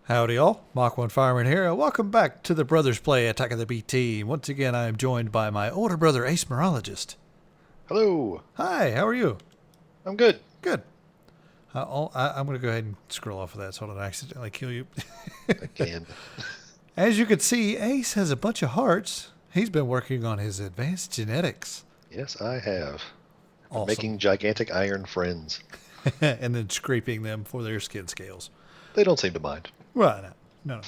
Howdy all, Mach 1 Fireman here, and welcome back to the Brothers Play Attack of the B Team. Once again, I am joined by my older brother, Ace Morologist. Hello. Hi, how are you? I'm good. Good. I'm going to go ahead and scroll off of that so I don't accidentally kill you. Again. As you can see, Ace has a bunch of hearts. He's been working on his advanced genetics. Yes, I have. Awesome. Making gigantic iron friends. And then scraping them for their skin scales. They don't seem to mind. Well, no.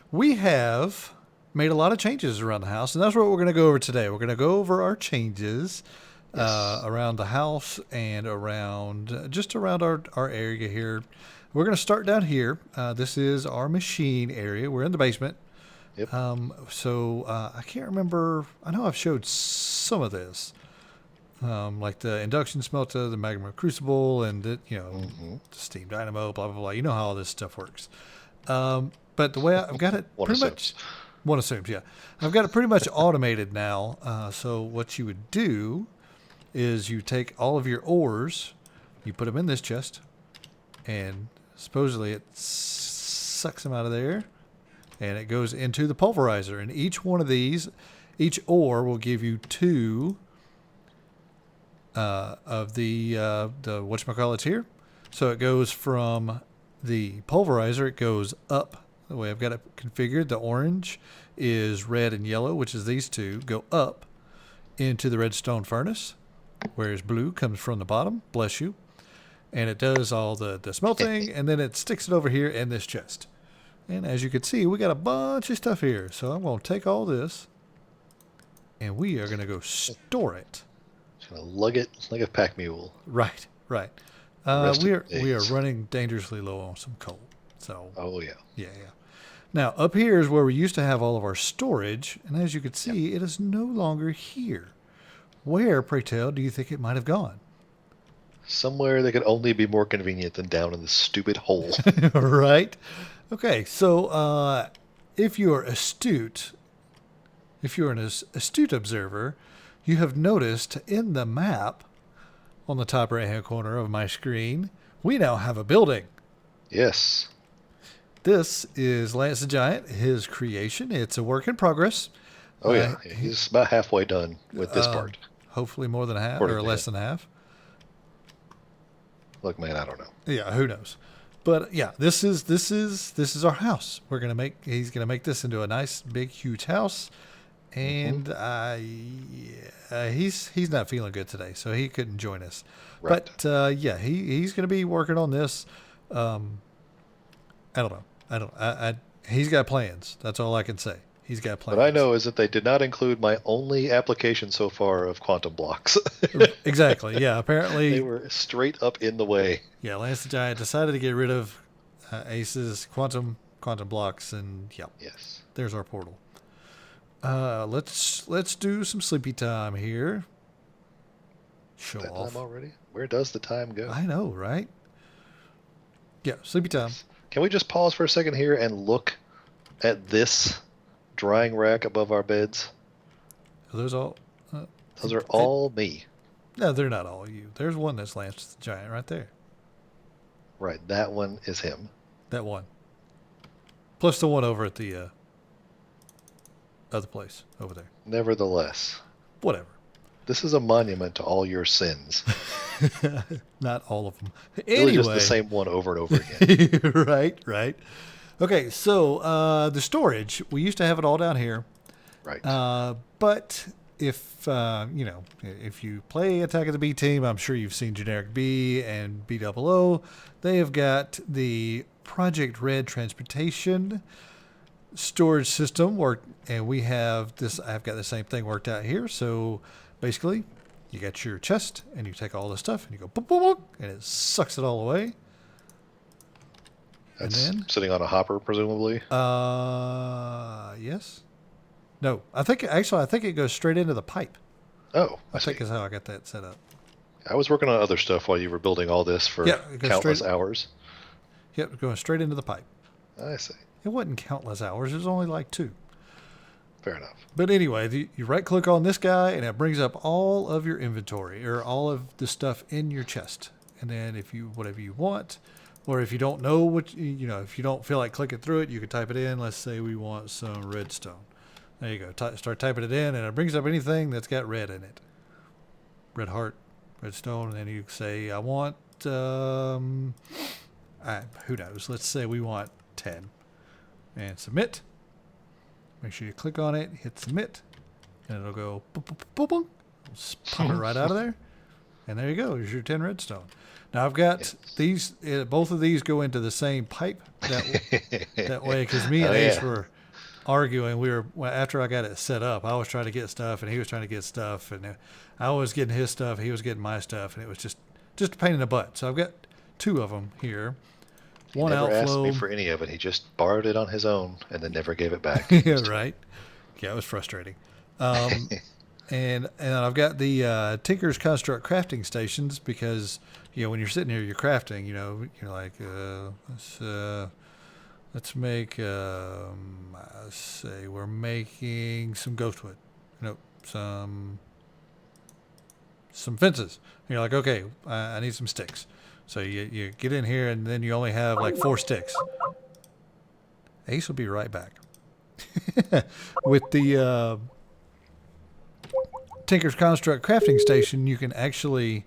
We have made a lot of changes around the house, and that's what we're going to go over today. We're going to go over our changes around the house and around our area here. We're going to start down here. This is our machine area. We're in the basement. Yep. I can't remember. I know I've showed some of this. Like the induction smelter, the magma crucible, and the steam dynamo, blah, blah, blah. You know how all this stuff works. But the way I've got it one assumes, yeah. I've got it pretty much automated now. So what you would do is you take all of your ores, you put them in this chest, and supposedly it sucks them out of there, and it goes into the pulverizer. And each one of these, each ore will give you two of the whatchamacallits here. So it goes from the pulverizer, it goes up. The way I've got it configured, the orange is red and yellow, which is these two, go up into the redstone furnace, whereas blue comes from the bottom, bless you. And it does all the smelting, and then it sticks it over here in this chest. And as you can see, we got a bunch of stuff here. So I'm going to take all this, and we are going to go store it. Gonna lug it like a pack mule. Right. We are running dangerously low on some coal. So. Oh yeah. Yeah. Now up here is where we used to have all of our storage, and as you can see, it is no longer here. Where, pray tell, do you think it might have gone? Somewhere that could only be more convenient than down in this stupid hole. Right. Okay. So if you are astute, if you're an astute observer, you have noticed in the map on the top right-hand corner of my screen, we now have a building. Yes. This is Lance the Giant, his creation. It's a work in progress. Oh, yeah. He's about halfway done with this part. Hopefully more than half or less than half. Look, man, I don't know. Yeah, who knows? But yeah, this is our house. He's gonna make this into a nice, big, huge house. And he's not feeling good today, so he couldn't join us. Right. But he's going to be working on this. I don't know. He's got plans. That's all I can say. He's got plans. What I know is that they did not include my only application so far of quantum blocks. Exactly. Yeah. Apparently they were straight up in the way. Yeah. Lance the Giant decided to get rid of Ace's quantum blocks, and Yes. There's our portal. Let's do some sleepy time here. Show that off. time already? Where does the time go? I know, right? Yeah, sleepy time. Can we just pause for a second here and look at this drying rack above our beds? Are those all? Those are all me. No, they're not all you. There's one that's Lance the Giant right there. Right, that one is him. That one. Plus the one over at the other place over there. Nevertheless, whatever. This is a monument to all your sins. Not all of them. Really Anyway, just the same one over and over again. Right. Okay, so the storage, we used to have it all down here. Right. But if if you play Attack of the B Team, I'm sure you've seen Generic B and B00. They have got the Project Red transportation storage system work, and we have this. I've got the same thing worked out here. So basically, you got your chest, and you take all the stuff, and you go boop, boop, boop, and it sucks it all away. That's and then, sitting on a hopper, presumably. Yes. No, I think it goes straight into the pipe. Oh, I think is how I got that set up. I was working on other stuff while you were building all this for countless hours. Yep, going straight into the pipe. I see. It wasn't countless hours. It was only like 2. Fair enough. But anyway, you right click on this guy and it brings up all of your inventory or all of the stuff in your chest. And then if you, whatever you want, Or if you don't know if you don't feel like clicking through it, you can type it in. Let's say we want some redstone. There you go. Start typing it in, and it brings up anything that's got red in it. Red heart, redstone, and then you say, I want, who knows? Let's say we want 10. And submit. Make sure you click on it, hit submit, and it'll go boop, boop, boop, boop, boop. Pop it right out of there. And there you go. There's your 10 redstone. Now I've got these. Both of these go into the same pipe. That way, because me and Ace were arguing. After I got it set up, I was trying to get stuff, and he was trying to get stuff, and I was getting his stuff, he was getting my stuff, and it was just a pain in the butt. So I've got 2 of them here. One outflow. He never asked me for any of it. He just borrowed it on his own and then never gave it back. Yeah, right. Yeah, it was frustrating. And I've got the Tinker's Construct crafting stations because when you're sitting here, you're crafting. You're like let's make say we're making some ghostwood. Some fences. And you're like, okay, I need some sticks. So you get in here and then you only have like 4 sticks. Ace will be right back. With the Tinker's Construct crafting station, you can actually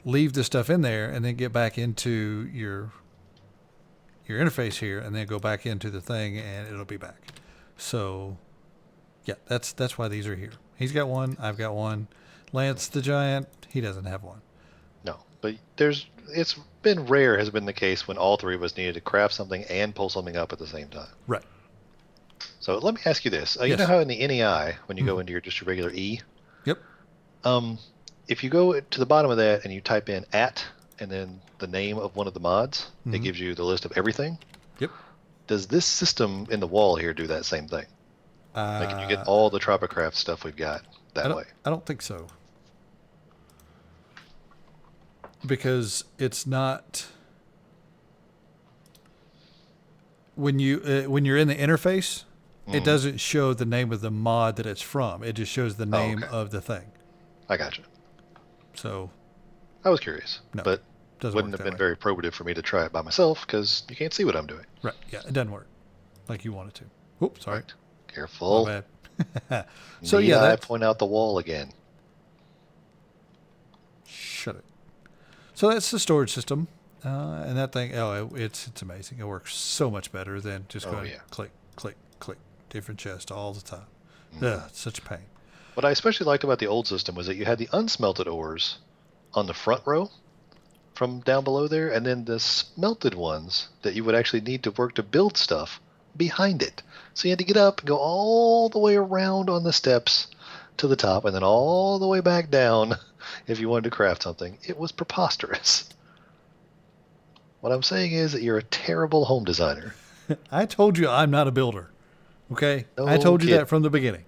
leave the stuff in there and then get back into your interface here and then go back into the thing and it'll be back. So yeah, that's why these are here. He's got one, I've got one. Lance the Giant, he doesn't have one. No, but it's been rare has been the case when all 3 of us needed to craft something and pull something up at the same time. Right. So let me ask you this. You know how in the NEI, when you go into your regular E? Yep. If you go to the bottom of that and you type in @ and then the name of one of the mods, it gives you the list of everything. Yep. Does this system in the wall here do that same thing? Like, can you get all the Tropicraft stuff we've got that way? I don't think so. Because it's not... When you're in the interface, it doesn't show the name of the mod that it's from. It just shows the name of the thing. I gotcha. So... I was curious, but doesn't wouldn't have been very probative for me to try it by myself because you can't see what I'm doing. Right. Yeah, it doesn't work like you want it to. Oops, sorry. Right. Careful. My bad. So I point out the wall again. Shut it. So that's the storage system, and that thing. It's amazing. It works so much better than just going click, click, click, different chest all the time. It's such a pain. What I especially liked about the old system was that you had the unsmelted ores on the front row from down below there, and then the smelted ones that you would actually need to work to build stuff behind it. So you had to get up and go all the way around on the steps to the top and then all the way back down if you wanted to craft something. It was preposterous. What I'm saying is that you're a terrible home designer. I told you I'm not a builder. Okay? No I told you kid. that from the beginning.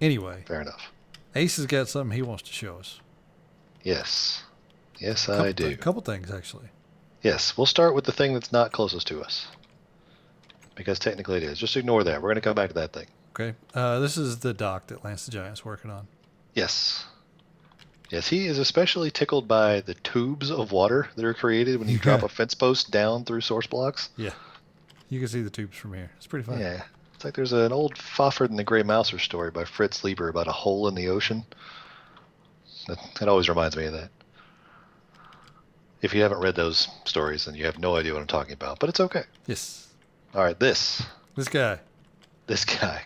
Anyway. Fair enough. Ace has got something he wants to show us. Yes. Yes, I do. A couple things, actually. Yes, we'll start with the thing that's not closest to us. Because technically it is. Just ignore that. We're going to come back to that thing. Okay. This is the dock that Lance the Giant's working on. Yes. Yes, he is especially tickled by the tubes of water that are created when you drop a fence post down through source blocks. Yeah. You can see the tubes from here. It's pretty fun. Yeah. It's like there's an old Fafhrd and the Grey Mouser story by Fritz Lieber about a hole in the ocean. That always reminds me of that. If you haven't read those stories, then you have no idea what I'm talking about. But it's okay. Yes. All right, this guy.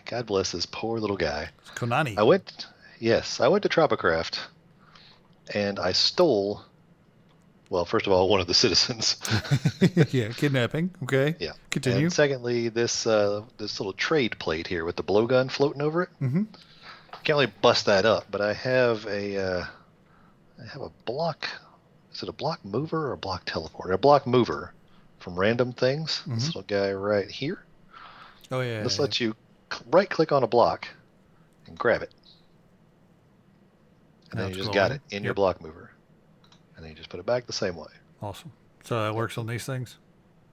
God bless this poor little guy. It's Konani. I went to Tropicraft, and I stole, well, first of all, one of the citizens. Yeah, kidnapping. Okay. Yeah. Continue. And secondly, this little trade plate here with the blowgun floating over it. Mm-hmm. Can't really bust that up, but I have a block. Is it a block mover or a block teleporter? A block mover from Random Things. This little guy right here. Oh, yeah. This lets you right-click on a block and grab it. And then you just got it in your block mover. And then you just put it back the same way. Awesome. So that works on these things?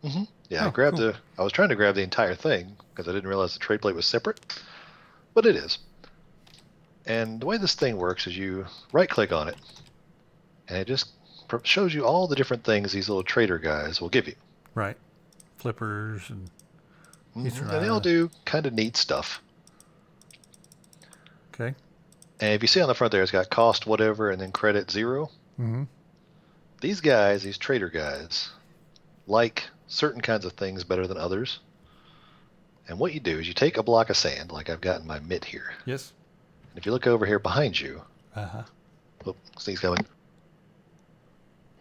Mm-hmm. Yeah, I was trying to grab the entire thing because I didn't realize the trade plate was separate. But it is. And the way this thing works is you right-click on it, and it just shows you all the different things these little trader guys will give you. Right. Flippers and And they all do kind of neat stuff. Okay. And if you see on the front there, it's got cost whatever and then credit 0. Mm-hmm. These guys, these trader guys, like certain kinds of things better than others. And what you do is you take a block of sand, like I've got in my mitt here. Yes. And if you look over here behind you, oh, sneeze coming.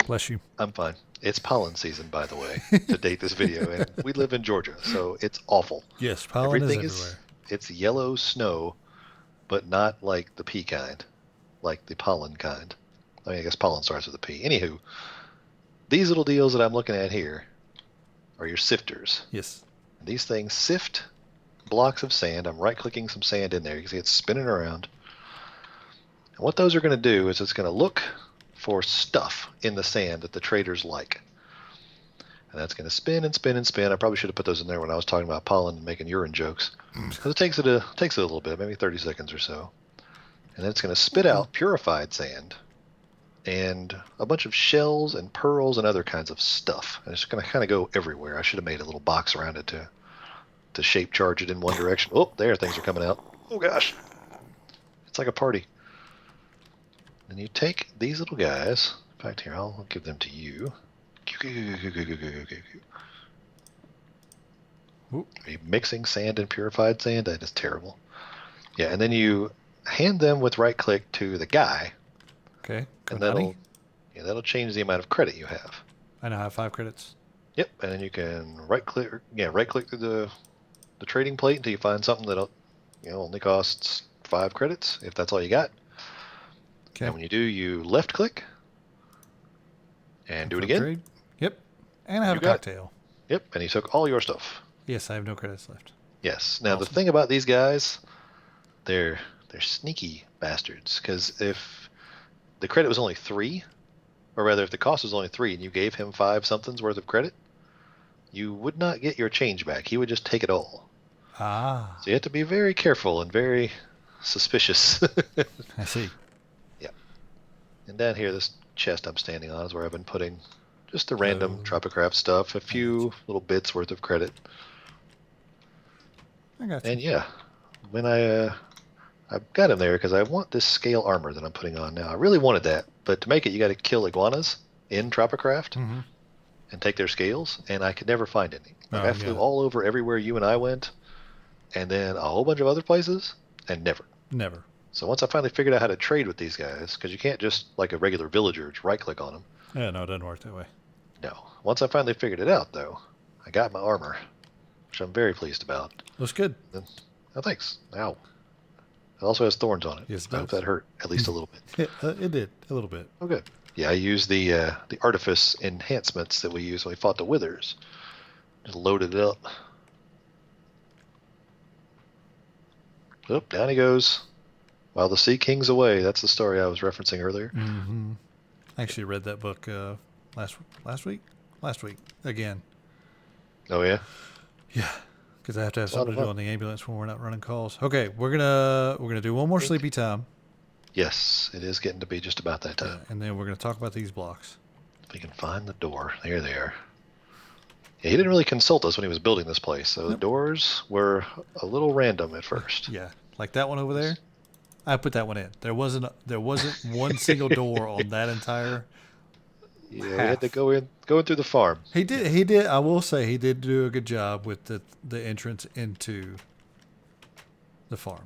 Bless you. I'm fine. It's pollen season, by the way, to date this video, and we live in Georgia, so it's awful. Yes, pollen Everything is everywhere. It's yellow snow, but not like the pea kind, like the pollen kind. I mean, I guess pollen starts with a P. Anywho, these little deals that I'm looking at here are your sifters. Yes. These things sift blocks of sand. I'm right-clicking some sand in there. You can see it's spinning around. And what those are going to do is it's going to look for stuff in the sand that the traders like. And that's going to spin and spin and spin. I probably should have put those in there when I was talking about pollen and making urine jokes. Because it takes it a little bit, maybe 30 seconds or so. And then it's going to spit out purified sand and a bunch of shells and pearls and other kinds of stuff. And it's going to kind of go everywhere. I should have made a little box around it to shape charge it in one direction. Oh, there, things are coming out. Oh, gosh. It's like a party. And you take these little guys. In fact, here, I'll give them to you. Are you mixing sand and purified sand? That is terrible. Yeah, and then you hand them with right click to the guy. Okay. And that'll change the amount of credit you have. I now have 5 credits. Yep, and then you can right click through the trading plate until you find something that only costs 5 credits if that's all you got. Okay. And when you do, you left click and do it again. Trade. Yep. And I have You a got it. cocktail. Yep, and he took all your stuff. Yes, I have no credits left. Yes. Now the Awesome. thing about these guys, they're sneaky bastards. Because if the credit was only 3, or rather, if the cost was only 3, and you gave him 5 something's worth of credit, you would not get your change back. He would just take it all. Ah, So you have to be very careful and very suspicious. I see. And down here, this chest I'm standing on is where I've been putting just the random Tropicraft stuff, a few little bits worth of credit. I got you. And yeah, when I got him there because I want this scale armor that I'm putting on now. I really wanted that, but to make it, you got to kill iguanas in Tropicraft Mm-hmm. and take their scales, and I could never find any. Like, Oh, I flew yeah. all over everywhere you and I went, and then a whole bunch of other places, and never. Never. So once I finally figured out how to trade with these guys, because you can't just, like a regular villager, just right-click on them. Yeah, no, it doesn't work that way. No. Once I finally figured it out, though, I got my armor, which I'm very pleased about. Looks good. Oh, thanks. Ow. It also has thorns on it. Yes, it I hope does. that hurt at least a little bit. It did a little bit. Oh, good. Yeah, I used the artifice enhancements that we used when we fought the withers. Just loaded it up. Oop, down he goes. While the Sea King's away. That's the story I was referencing earlier. Mm-hmm. I actually read that book last week again. Oh yeah. Yeah, because I have to have A lot something of to do fun. on the ambulance when we're not running calls. Okay, we're gonna do one more sleepy time, Yes, it is getting to be just about that time. and then we're gonna talk about these blocks. If we can find the door. There they are. Yeah, he didn't really consult us when he was building this place, so the Nope. doors were a little random at first. Yeah, like that one over there. I put that one in. There wasn't one single door on that entire. Yeah, we had to going through the farm. He did. I will say he did do a good job with the entrance into the farm.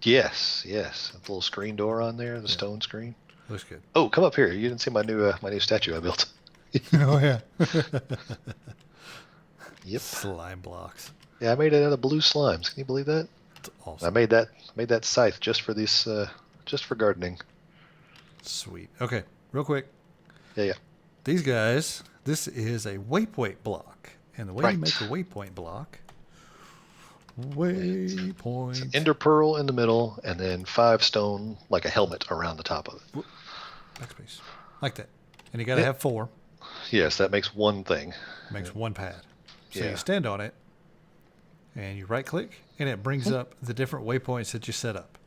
Yes. The little screen door on there, the stone screen. Looks good. Oh, come up here. You didn't see my new statue I built. Oh yeah. Yep. Slime blocks. Yeah, I made it out of blue slimes. Can you believe that? It's I awesome. made that scythe just for this, just for gardening. Sweet. Okay, real quick. Yeah. These guys. This is a waypoint block, and the way Right. you make a waypoint block. Waypoint. Ender pearl in the middle, and then 5 stone, like a helmet around the top of it. Backspace. Like that. And you got to Yeah. have 4. Yes, that makes one thing. Makes one pad. So Yeah. you stand on it, and you right click, and it brings up the different waypoints that you set up.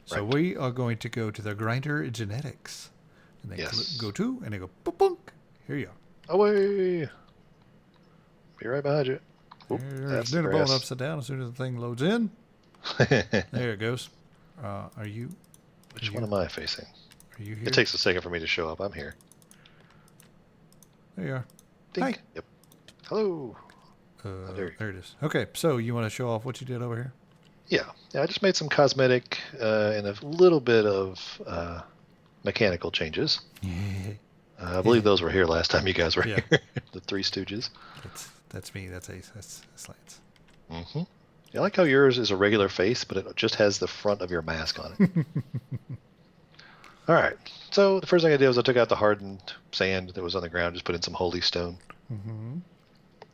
So Right. we are going to go to the grinder genetics And then Yes. go to, and they go boop, boom. Here you Away! Be right behind you. are. Oop, There's that's the dinner bone grass. upside down as soon as the thing loads in. There it goes. Are you Which one am I facing? here? It takes a second for me to show up. I'm here. There you are. Dink. Hi. Yep. Hello. There it is. Okay, so you want to show off what you did over here? Yeah, I just made some cosmetic and a little bit of mechanical changes. I believe those were here last time you guys were Yeah. here. The Three Stooges. That's me. That's Ace. That's Lance. Mm-hmm. I like how yours is a regular face, but it just has the front of your mask on it. All right. So the first thing I did was I took out the hardened sand that was on the ground, just put in some holy stone. Mm-hmm.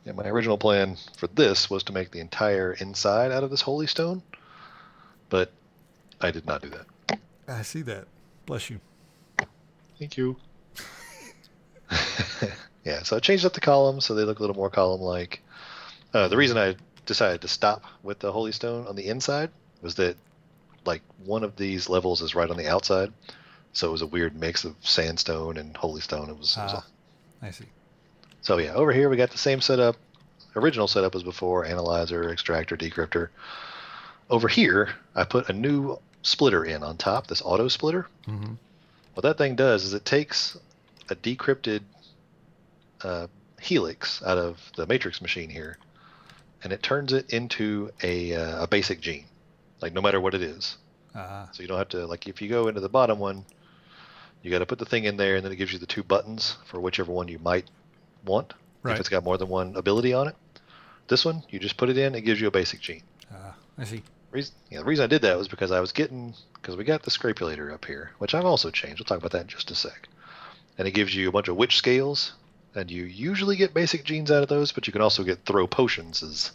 And my original plan for this was to make the entire inside out of this holy stone, but I did not do that. I see that. Bless you. Thank you. Yeah, so I changed up the columns so they look a little more column-like. The reason I decided to stop with the holy stone on the inside was that, like, one of these levels is right on the outside, so it was a weird mix of sandstone and holy stone. It was I see. So yeah, over here we got the same setup. Original setup as before: analyzer, extractor, decryptor. Over here, I put a new splitter in on top, this auto splitter. Mm-hmm. What that thing does is it takes a decrypted helix out of the matrix machine here, and it turns it into a basic gene, like no matter what it is. So you don't have to, like, if you go into the bottom one, you got to put the thing in there, and then it gives you the two buttons for whichever one you might want, Right. if it's got more than one ability on it. This one, you just put it in, it gives you a basic gene. I see. The reason I did that was because we got the scrapulator up here, which I've also changed. We'll talk about that in just a sec. And it gives you a bunch of witch scales, and you usually get basic genes out of those, but you can also get throw potions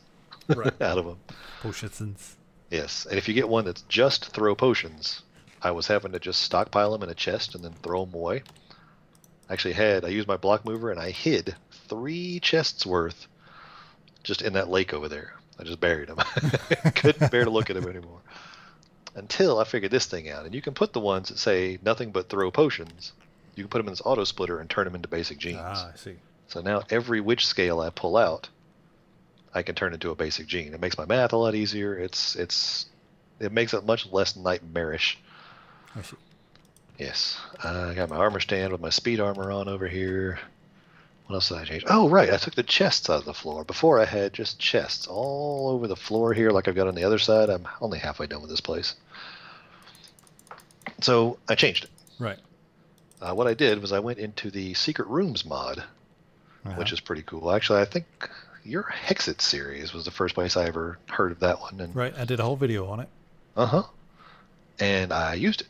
Right. out of them. Potions. Yes, and if you get one that's just throw potions, I was having to just stockpile them in a chest and then throw them away. I used my block mover and I hid 3 chests worth just in that lake over there. I just buried them. Couldn't bear to look at them anymore. Until I figured this thing out. And you can put the ones that say nothing but throw potions, you can put them in this auto splitter and turn them into basic genes. I see. So now every witch scale I pull out, I can turn into a basic gene. It makes my math a lot easier. It makes it much less nightmarish. I see. Yes. I got my armor stand with my speed armor on over here. What else did I change? Oh, right. I took the chests out of the floor. Before I had just chests all over the floor here like I've got on the other side. I'm only halfway done with this place. So I changed it. Right. What I did was I went into the Secret Rooms mod, which is pretty cool. Actually, I think your Hexit series was the first place I ever heard of that one. And Right. I did a whole video on it. And I used it.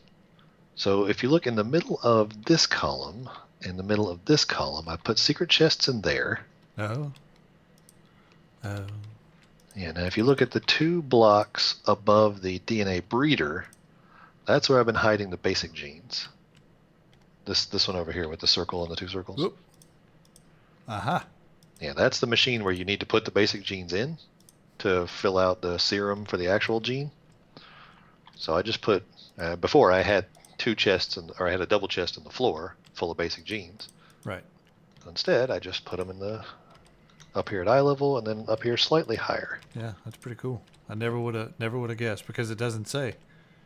So if you look in the middle of this column, in the middle of this column, I put secret chests in there. Oh. Yeah, now if you look at the 2 blocks above the DNA breeder, that's where I've been hiding the basic genes. This one over here with the circle and the 2 circles. Whoop. Aha. Yeah, that's the machine where you need to put the basic genes in to fill out the serum for the actual gene. So I just put, before I had 2 chests, or I had a double chest in the floor full of basic genes. Right. Instead, I just put them up here at eye level and then up here slightly higher. Yeah, that's pretty cool. I never would have guessed because it doesn't say.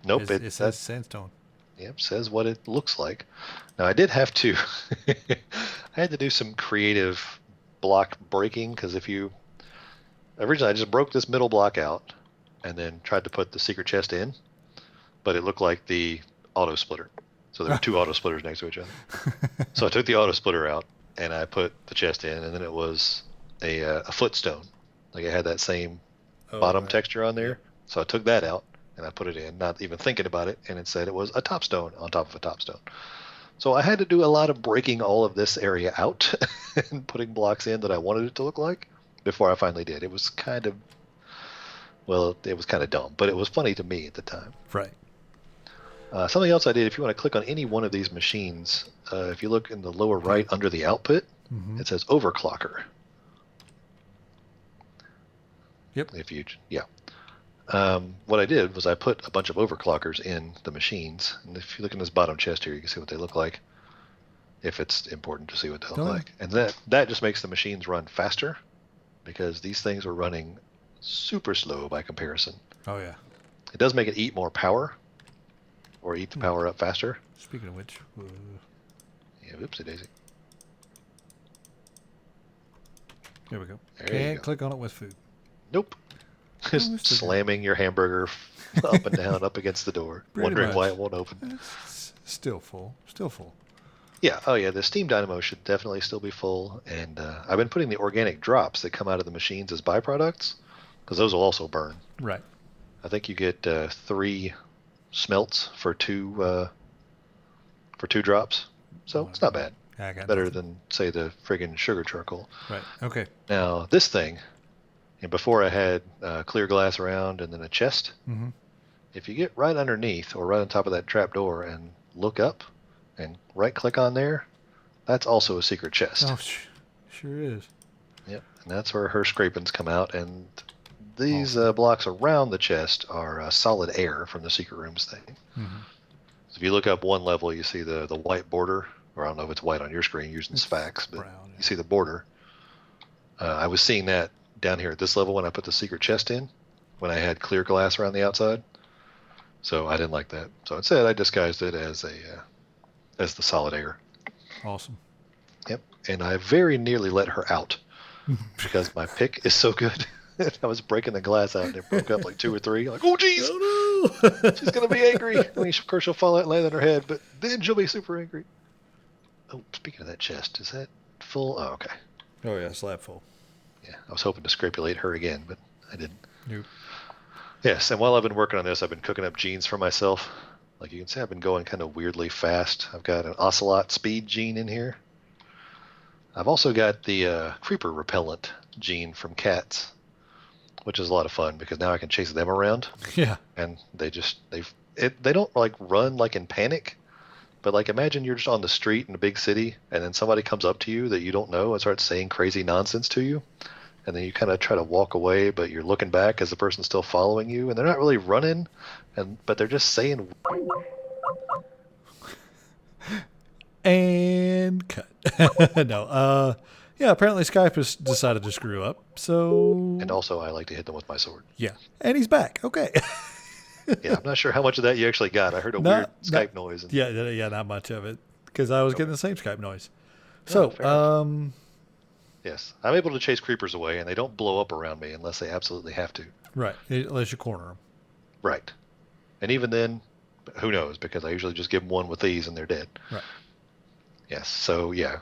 Nope, It says sandstone. Yep, says what it looks like. Now I did have to, I had to do some creative block breaking because originally I just broke this middle block out and then tried to put the secret chest in, but it looked like the auto splitter. So there were 2 auto splitters next to each other. So I took the auto splitter out and I put the chest in, and then it was a footstone. Like it had that same bottom texture on there. So I took that out and I put it in, not even thinking about it, and it said it was a top stone on top of a top stone. So I had to do a lot of breaking all of this area out and putting blocks in that I wanted it to look like before I finally did. It was kind of dumb, but it was funny to me at the time. Right. Something else I did, if you want to click on any one of these machines, if you look in the lower right under the output, it says overclocker. Yep. What I did was I put a bunch of overclockers in the machines. And if you look in this bottom chest here, you can see what they look like. if it's important to see what they look Oh, yeah. like. And that just makes the machines run faster because these things are running super slow by comparison. Oh yeah. It does make it eat more power or eat the power up faster. Speaking of which, Yeah, whoopsie daisy. there we go. There you Can't go. click on it with food. Nope. Just it's okay. slamming your hamburger up and down up against the door, Pretty wondering why much. it won't open. It's still full. Still full. Yeah, oh yeah, the steam dynamo should definitely still be full. And I've been putting the organic drops that come out of the machines as byproducts because those will also burn. Right. I think you get 3 smelts for 2 drops, so it's not bad. I got Better nothing. than say the friggin' sugar charcoal. Right. Okay. Now this thing, and before I had clear glass around and then a chest. Mm-hmm. If you get right underneath or right on top of that trap door and look up and right click on there, that's also a secret chest. Oh, sure is. Yep, and that's where her scrapings come out. And these blocks around the chest are solid air from the secret rooms thing. Mm-hmm. So if you look up one level, you see the white border, or I don't know if it's white on your screen using It's Sphax, but brown, yeah. you see the border. I was seeing that down here at this level when I put the secret chest in, when I had clear glass around the outside. So I didn't like that. So instead, I disguised it as the solid air. Awesome. Yep. And I very nearly let her out because my pick is so good. I was breaking the glass out and it broke up like 2 or 3. Like, oh geez, Oh no! she's gonna be angry. I mean, of course she'll fall out and land on her head, but then she'll be super angry. Oh, speaking of that chest, is that full? Oh, okay. Oh yeah, slab full. Yeah, I was hoping to scrapulate her again, but I didn't. Nope. Yes, and while I've been working on this, I've been cooking up genes for myself. Like you can see, I've been going kind of weirdly fast. I've got an ocelot speed gene in here. I've also got the creeper repellent gene from cats, which is a lot of fun because now I can chase them around, Yeah. and they don't like run like in panic, but like imagine you're just on the street in a big city, and then somebody comes up to you that you don't know and starts saying crazy nonsense to you. And then you kind of try to walk away, but you're looking back as the person's still following you, and they're not really running, but they're just saying. And cut. No. Yeah. Apparently Skype has decided to screw up. So. And also, I like to hit them with my sword. Yeah. And he's back. Okay. Yeah, I'm not sure how much of that you actually got. I heard a weird Skype noise. And, Yeah. Not much of it because I was getting the same Skype noise. So. fair enough. Yes, I'm able to chase creepers away, and they don't blow up around me unless they absolutely have to. Right. Unless you corner them. Right. And even then, who knows? Because I usually just give them one with these, and they're dead. Right. Yes. So yeah,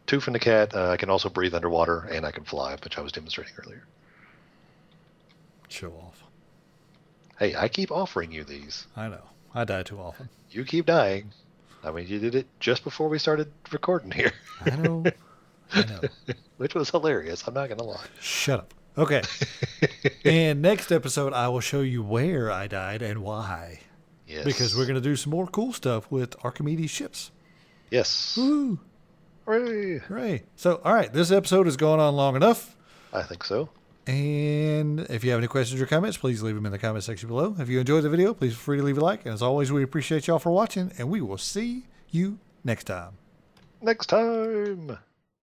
2 from the cat. I can also breathe underwater, and I can fly, which I was demonstrating earlier. Show off. Hey, I keep offering you these. I know. I die too often. You keep dying. I mean, you did it just before we started recording here, I know. I know. which was hilarious. I'm not going to lie. Shut up. Okay. And next episode, I will show you where I died and why. Yes. Because we're going to do some more cool stuff with Archimedes ships. Yes. Woo! Hooray. Hooray. So, all right. This episode has gone on long enough. I think so. And if you have any questions or comments, please leave them in the comment section below. If you enjoyed the video, please feel free to leave a like. And as always, we appreciate y'all for watching. And we will see you next time. Next time.